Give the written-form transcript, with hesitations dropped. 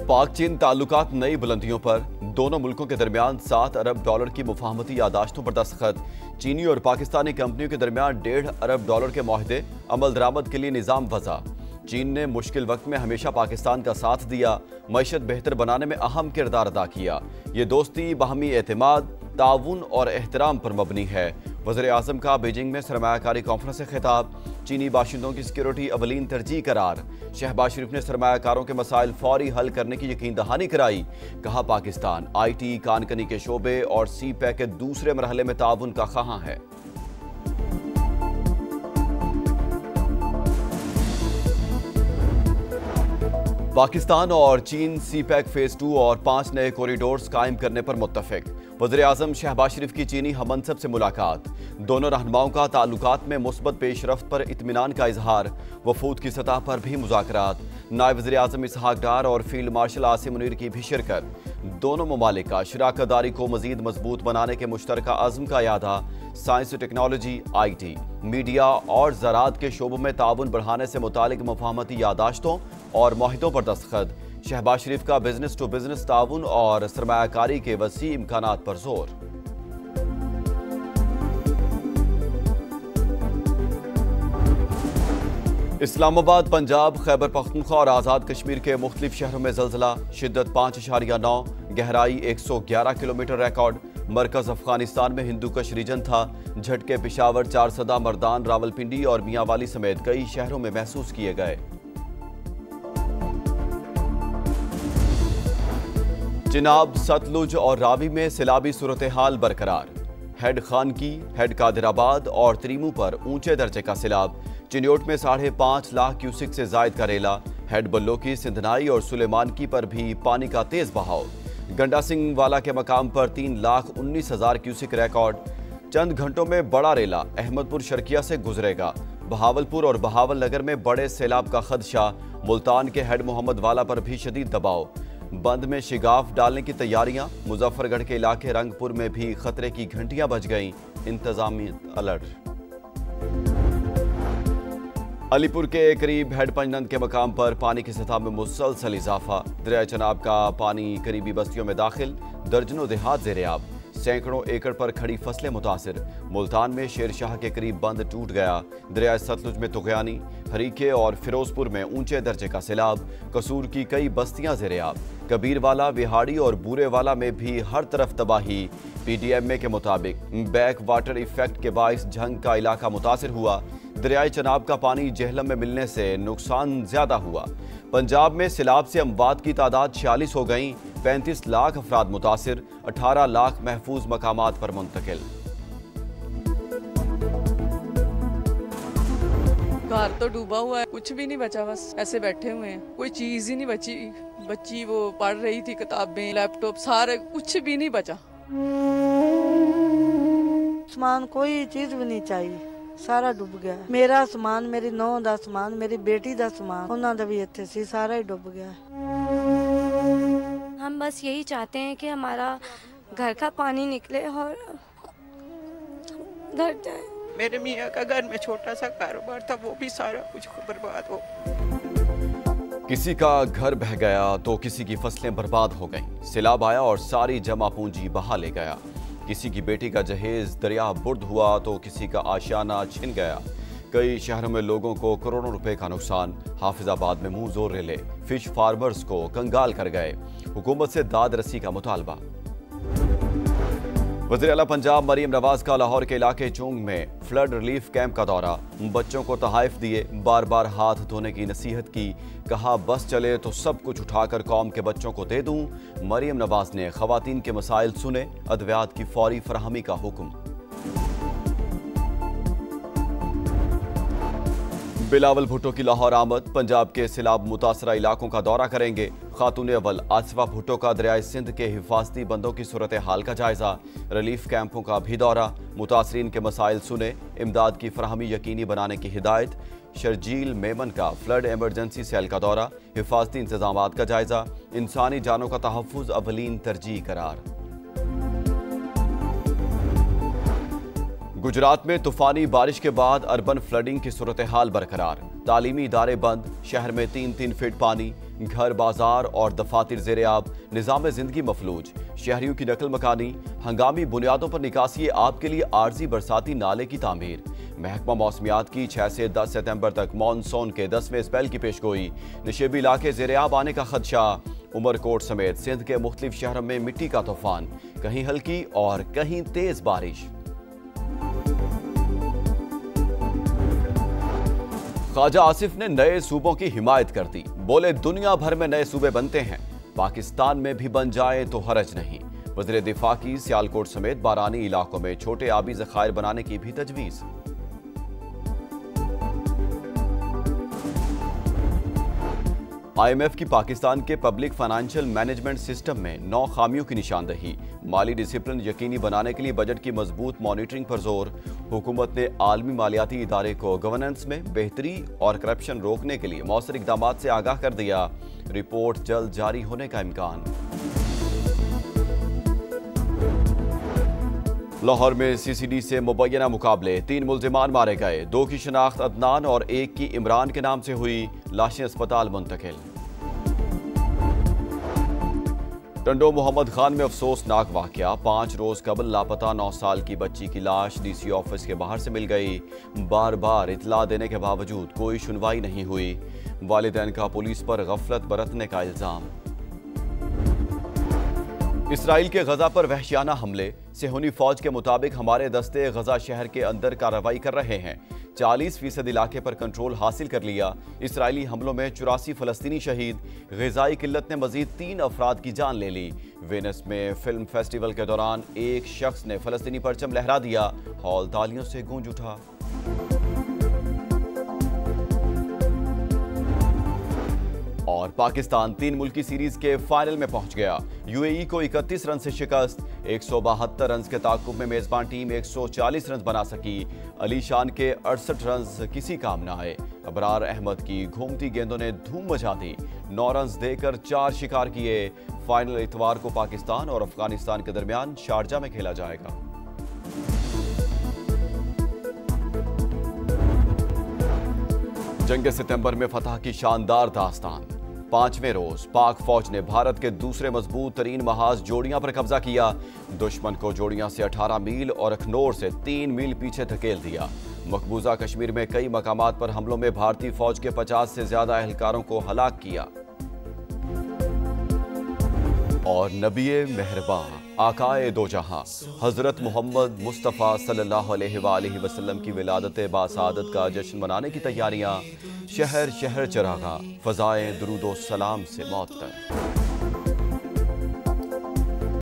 पाक चीन ताल्लुकात नई बुलंदियों पर। दोनों मुल्कों के दरमियान 7 अरब डॉलर की मुफाहमती यादाश्तों पर दस्तखत। चीनी और पाकिस्तानी कंपनियों के दरमियान 1.5 अरब डॉलर के मुआहदे। अमल दरामद के लिए निज़ाम वज़ा। चीन ने मुश्किल वक्त में हमेशा पाकिस्तान का साथ दिया, मईशत बेहतर बनाने में अहम किरदार अदा किया। ये दोस्ती बाहमी एतमाद, ताउन और एहतराम पर मबनी है। वज़ीर आज़म का बीजिंग में सरमायाकारी कॉन्फ्रेंस से खिताब। चीनी बाशिंदों की सिक्योरिटी अवलीन तरजीह करार। शहबाज शरीफ ने सरमायाकारों के मसाइल फौरी हल करने की यकीन दहानी कराई। कहा पाकिस्तान IT, कानकनी के शोबे और CPEC के दूसरे मरहले में ताउन का ख़्वाह है। पाकिस्तान और चीन CPEC फेज 2 और 5 नए कॉरिडोर्स कायम करने पर मुत्तफिक। वज़ीर आज़म शहबाज शरीफ की चीनी हममनसब से मुलाकात। दोनों रहनुमाओं का ताल्लुकात में मुस्बत पेशरफ्त पर इत्मीनान का इजहार। वफूद की सतह पर भी मुज़ाकरात। नायब वज़ीर आज़म इसहाक डार और फील्ड मार्शल आसिम मुनीर की भी शिरकत। दोनों ममालिक का शराकतदारी को मज़ीद मजबूत बनाने के मुश्तरका अज़्म का यादा। साइंस और टेक्नोलॉजी, IT, मीडिया और ज़राअत के शोबों में ताउन बढ़ाने से मुतालिक मुफाहमती यादाश्तों और मुआहिदों पर दस्तखत। शहबाज शरीफ का बिजनेस टू बिजनेस ताउन और सरमायाकारी के वसी इम्कानात पर जोर। इस्लामाबाद, पंजाब, खैबर पख्तूनख्वा और आज़ाद कश्मीर के मुख्तलिफ शहरों में ज़लज़ला। शिद्दत 5.9, गहराई 111 किलोमीटर रिकॉर्ड। मरकज़ अफगानिस्तान में हिंदूकश रीजन था। झटके पेशावर, चारसदा, मर्दान, रावलपिंडी और मियांवाली समेत कई शहरों में महसूस किए गए। चिनाब, सतलुज और रावी में सैलाबी सूरत हाल बरकरार। हेड खानकी, हेड कादिराबाद और त्रीमू पर ऊंचे दर्जे का सैलाब। चिन्योट में 5.5 लाख क्यूसिक से जायद का रेला। हेड बल्लोकी, सिंधनाई और सुलेमानकी पर भी पानी का तेज बहाव। गंडा सिंह वाला के मकाम पर 3,19,000 क्यूसिक रिकॉर्ड। चंद घंटों में बड़ा रेला अहमदपुर शर्किया से गुजरेगा। बहावलपुर और बहावल नगर में बड़े सैलाब का खदशा। मुल्तान के हेड मोहम्मद वाला पर भी शदीद दबाव। बंद में शिगाफ डालने की तैयारियां। मुजफ्फरगढ़ के इलाके रंगपुर में भी खतरे की घंटियां बज गईं। इंतजामी अलर्ट। अलीपुर के करीब हेड पंजनंद के मकाम पर पानी की सतह में मुसलसल इजाफा। दरिया चनाब का पानी करीबी बस्तियों में दाखिल। दर्जनों देहात ज़ेरे-आब। सैकड़ों एकड़ पर खड़ी फसलें मुतासिर। मुल्तान में शेरशाह के करीब बंद टूट गया। दरिया सतलुज में तुगयानी। हरीके और फिरोजपुर में ऊंचे दर्जे का सैलाब। कसूर की कई बस्तियां ज़ेरे-आब। कबीरवाला, विहाड़ी और बूरेवाला में भी हर तरफ तबाही। PDMA के मुताबिक बैक वाटर इफेक्ट के बाइस झंग का इलाका मुतासिर हुआ। दरियाई चनाब का पानी जेहलम में मिलने से नुकसान ज्यादा हुआ। पंजाब में सैलाब से अमवात की तादाद 46 हो गई। 35 लाख अफराद मुतासिर। 18 लाख महफूज मकामात पर मुंतकिल। घर तो डूबा हुआ है, कुछ भी नहीं बचा, बस ऐसे बैठे हुए हैं। कोई चीज ही नहीं बची। बच्ची वो पढ़ रही थी, किताबें, लैपटॉप, सारे कुछ भी नहीं बचा। सामान कोई चीज भी नहीं चाहिए, सारा डूब गया। मेरा सामान, मेरी नौं दा सामान, मेरी बेटी दा सामान, उन्हां दा भी इत्थे सी, सारा ही डूब गया। हम बस यही चाहते हैं कि हमारा घर का पानी निकले और घर जाए। मेरे मियाँ का घर में छोटा सा कारोबार था, वो भी सारा कुछ बर्बाद हो। किसी का घर बह गया तो किसी की फसलें बर्बाद हो गईं। सैलाब आया और सारी जमा पूंजी बहा ले गया। किसी की बेटी का जहेज दरिया बुर्द हुआ तो किसी का आशियाना छिन गया। कई शहरों में लोगों को करोड़ों रुपए का नुकसान। हाफिजाबाद में मुंह जोर रेले। फिश फार्मर्स को कंगाल कर गए। हुकूमत से दाद रसी का मुतालबा। वज़ीर आला पंजाब मरीम नवाज का लाहौर के इलाके चोंग में फ्लड रिलीफ कैंप का दौरा। बच्चों को तहाइफ दिए। बार बार हाथ धोने की नसीहत की। कहा बस चले तो सब कुछ उठाकर कौम के बच्चों को दे दूं। मरीम नवाज ने खवातीन के मसाइल सुने। अद्वियात की फौरी फराहमी का हुक्म। बिलावल भुट्टो की लाहौर आमद। पंजाब के सैलाब मुतासरा इलाकों का दौरा करेंगे। खातून अव्वल आसिफा भुट्टो का दरियाए सिंध के हिफाजती बंदों की सूरत हाल का जायजा। रिलीफ कैंपों का भी दौरा। मुतासरीन के मसाइल सुने। इमदाद की फराहमी यकीनी बनाने की हिदायत। शर्जील मेमन का फ्लड एमरजेंसी सेल का दौरा। हिफाजती इंतजामात का जायजा। इंसानी जानों का तहफ़्फ़ुज़ अवलीन तरजीह करार। गुजरात में तूफानी बारिश के बाद अर्बन फ्लडिंग की सूरत हाल बरकरार। तालीमी इदारे बंद। शहर में 3-3 फीट पानी। घर बाजार और दफातर ज़ेरे आब, निज़ाम ज़िंदगी मफलूज, शहरियों की नकल मकानी, हंगामी बुनियादों पर निकासी आब के लिए आर्जी बरसाती नाले की तामीर। महकमा मौसमियात की 6 से 10 सितंबर तक मानसून के 10वें स्पेल की पेशगोई। नशेबी इलाके ज़ेरे आब आने का खदशा। उमरकोट समेत सिंध के मुख्तलिफ शहरों में मिट्टी का तूफान, कहीं हल्की और कहीं तेज बारिश। ख्वाजा आसिफ ने नए सूबों की हिमायत कर दी। बोले दुनिया भर में नए सूबे बनते हैं, पाकिस्तान में भी बन जाए तो हरज नहीं। वज़ीर दिफा की सियालकोट समेत बारानी इलाकों में छोटे आबी ज़खायर बनाने की भी तजवीज़। IMF की पाकिस्तान के पब्लिक फाइनेंशियल मैनेजमेंट सिस्टम में 9 खामियों की निशानदही। माली डिसिप्लिन यकीनी बनाने के लिए बजट की मजबूत मॉनिटरिंग पर जोर। हुकूमत ने आलमी मालियाती इदारे को गवर्नेंस में बेहतरी और करप्शन रोकने के लिए मौसर इकदाम से आगाह कर दिया। रिपोर्ट जल्द जारी होने का इम्कान। लाहौर में CCD से मुबैना मुकाबले, 3 मुल्जिमान मारे गए। 2 की शनाख्त अदनान और 1 की इमरान के नाम से हुई। लाशें अस्पताल मुंतकिल। टंडो मोहम्मद खान में अफसोसनाक वाकया। 5 रोज कबल लापता 9 साल की बच्ची की लाश DC ऑफिस के बाहर से मिल गई। बार बार इतला देने के बावजूद कोई सुनवाई नहीं हुई। वालिदैन का पुलिस पर गफलत बरतने का इल्जाम। इसराइल के गजा पर वहशियाना हमले। सेहूनी फौज के मुताबिक हमारे दस्ते गजा शहर के अंदर कार्रवाई कर रहे हैं। 40% इलाके पर कंट्रोल हासिल कर लिया। इसराइली हमलों में 84 फलस्तीनी शहीद। ग़िज़ाई किल्लत ने मजीद 3 अफराद की जान ले ली। वेनिस में फिल्म फेस्टिवल के दौरान एक शख्स ने फलस्तीनी परचम लहरा दिया। हॉल तालियों से गूंज उठा। और पाकिस्तान 3 मुल्की सीरीज के फाइनल में पहुंच गया। UAE को 31 रन से शिकस्त। 172 रन के ताकुब में मेजबान टीम 140 रन बना सकी। अली शान के 68 रन किसी काम न आए। अबरार अहमद की घूमती गेंदों ने धूम मचा दी। 9 रन देकर 4 शिकार किए। फाइनल इतवार को पाकिस्तान और अफगानिस्तान के दरमियान शारजा में खेला जाएगा। जंग सितंबर में फतह की शानदार दास्तान। 5वें रोज पाक फौज ने भारत के दूसरे मजबूत तरीन महाज जोड़ियां पर कब्जा किया। दुश्मन को जोड़ियां से 18 मील और अखनौर से 3 मील पीछे धकेल दिया। मकबूजा कश्मीर में कई मकामात पर हमलों में भारतीय फौज के 50 से ज्यादा एहलकारों को हलाक किया। और नबीए मेहरबान आकाए दो जहां हजरत मोहम्मद मुस्तफ़ा सल्लल्लाहु अलैहि वसल्लम की विलादत बासादत का जश्न मनाने की तैयारियां। शहर शहर चरागा, फजाएं दुरूदो सलाम से मौत तक।